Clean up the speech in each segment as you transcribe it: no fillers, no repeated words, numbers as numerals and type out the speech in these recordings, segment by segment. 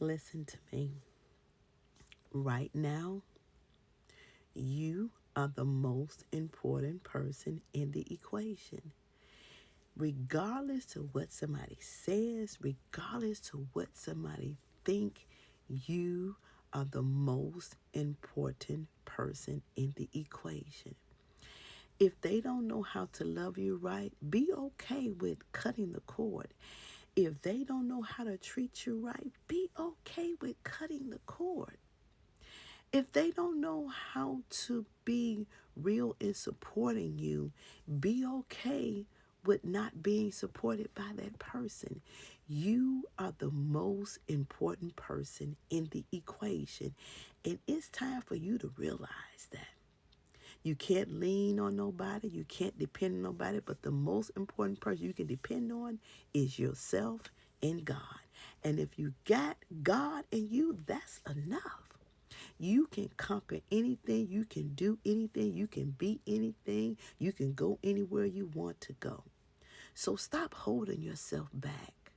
Listen to me. Right now, you are the most important person in the equation. Regardless to what somebody says, regardless to what somebody think, you are the most important person in the equation. If they don't know how to love you right, be okay with cutting the cord. If they don't know how to treat you right, be okay with cutting the cord. If they don't know how to be real in supporting you, be okay with not being supported by that person. You are the most important person in the equation. And it's time for you to realize that. You can't lean on nobody. You can't depend on nobody. But the most important person you can depend on is yourself and God. And if you got God in you, that's enough. You can conquer anything. You can do anything. You can be anything. You can go anywhere you want to go. So stop holding yourself back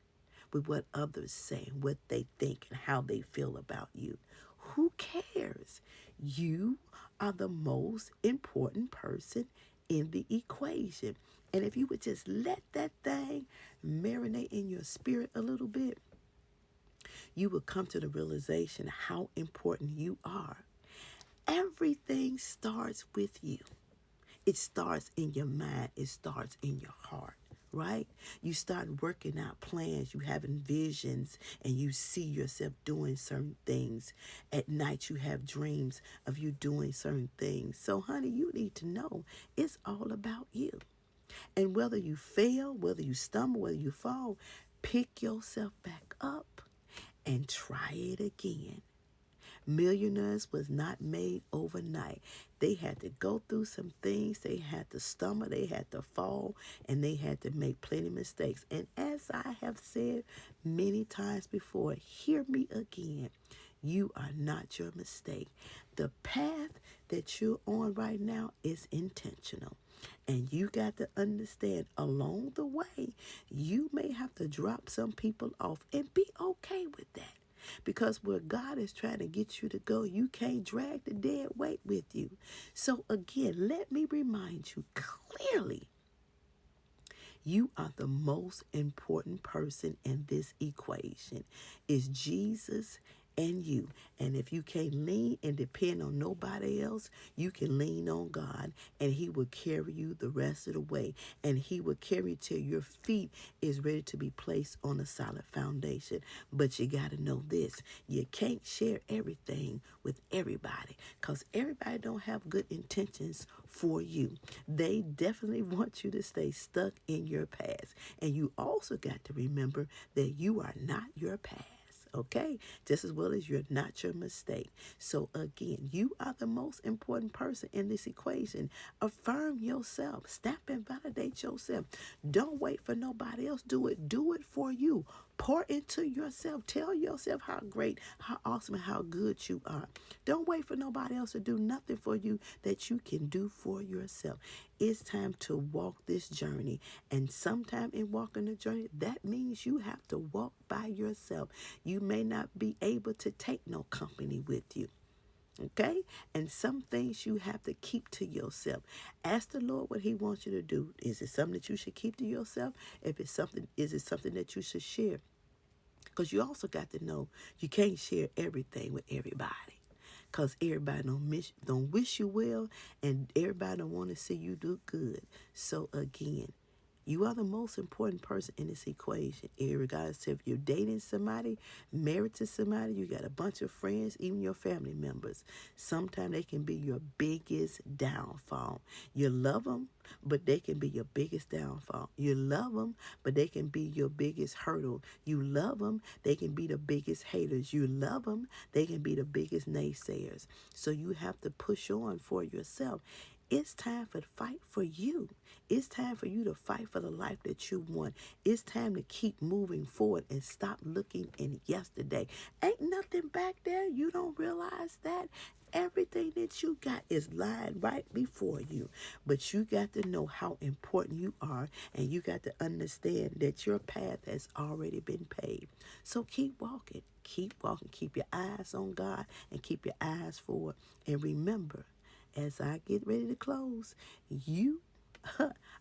with what others say, what they think, and how they feel about you. Who cares? You are the most important person in the equation. And if you would just let that thing marinate in your spirit a little bit, you will come to the realization how important you are. Everything starts with you. It starts in your mind. It starts in your heart, right? You start working out plans. You having visions and you see yourself doing certain things. At night you have dreams of you doing certain things. So honey, you need to know it's all about you. And whether you fail, whether you stumble, whether you fall, pick yourself back up and try it again. Millionaires was not made overnight. They had to go through some things. They had to stumble. They had to fall. And they had to make plenty of mistakes. And as I have said many times before, hear me again. You are not your mistake. The path that you're on right now is intentional. And you got to understand along the way, you may have to drop some people off and be okay with that. Because where God is trying to get you to go, you can't drag the dead weight with you. So again, let me remind you clearly, you are the most important person in this equation. It's Jesus and you. And if you can't lean and depend on nobody else, you can lean on God and he will carry you the rest of the way. And he will carry you till your feet is ready to be placed on a solid foundation. But you got to know this. You can't share everything with everybody because everybody don't have good intentions for you. They definitely want you to stay stuck in your past. And you also got to remember that you are not your past. Okay, just as well as you're not your mistake. So again, you are the most important person in this equation. Affirm yourself. Stamp and validate yourself. Don't wait for nobody else. Do it. Do it for you. Pour into yourself. Tell yourself how great, how awesome, and how good you are. Don't wait for nobody else to do nothing for you that you can do for yourself. It's time to walk this journey. And sometime in walking the journey, that means you have to walk by yourself. You may not be able to take no company with you. Okay? And some things you have to keep to yourself. Ask the Lord what he wants you to do. Is it something that you should keep to yourself? If it's something, is it something that you should share? Because you also got to know you can't share everything with everybody. Because everybody don't wish you well, and everybody don't want to see you do good. So again, you are the most important person in this equation. Regardless if you're dating somebody, married to somebody, you got a bunch of friends, even your family members. Sometimes they can be your biggest downfall. You love them, but they can be your biggest downfall. You love them, but they can be your biggest hurdle. You love them, they can be the biggest haters. You love them, they can be the biggest naysayers. So you have to push on for yourself. It's time for the fight for you. It's time for you to fight for the life that you want. It's time to keep moving forward and stop looking in yesterday. Ain't nothing back there. You don't realize that. Everything that you got is lying right before you. But you got to know how important you are, and you got to understand that your path has already been paved. So keep walking. Keep walking. Keep your eyes on God and keep your eyes forward. And remember, as I get ready to close, you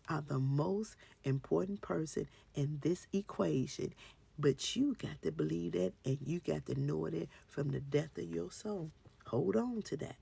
are the most important person in this equation. But you got to believe that, and you got to know that from the depth of your soul. Hold on to that.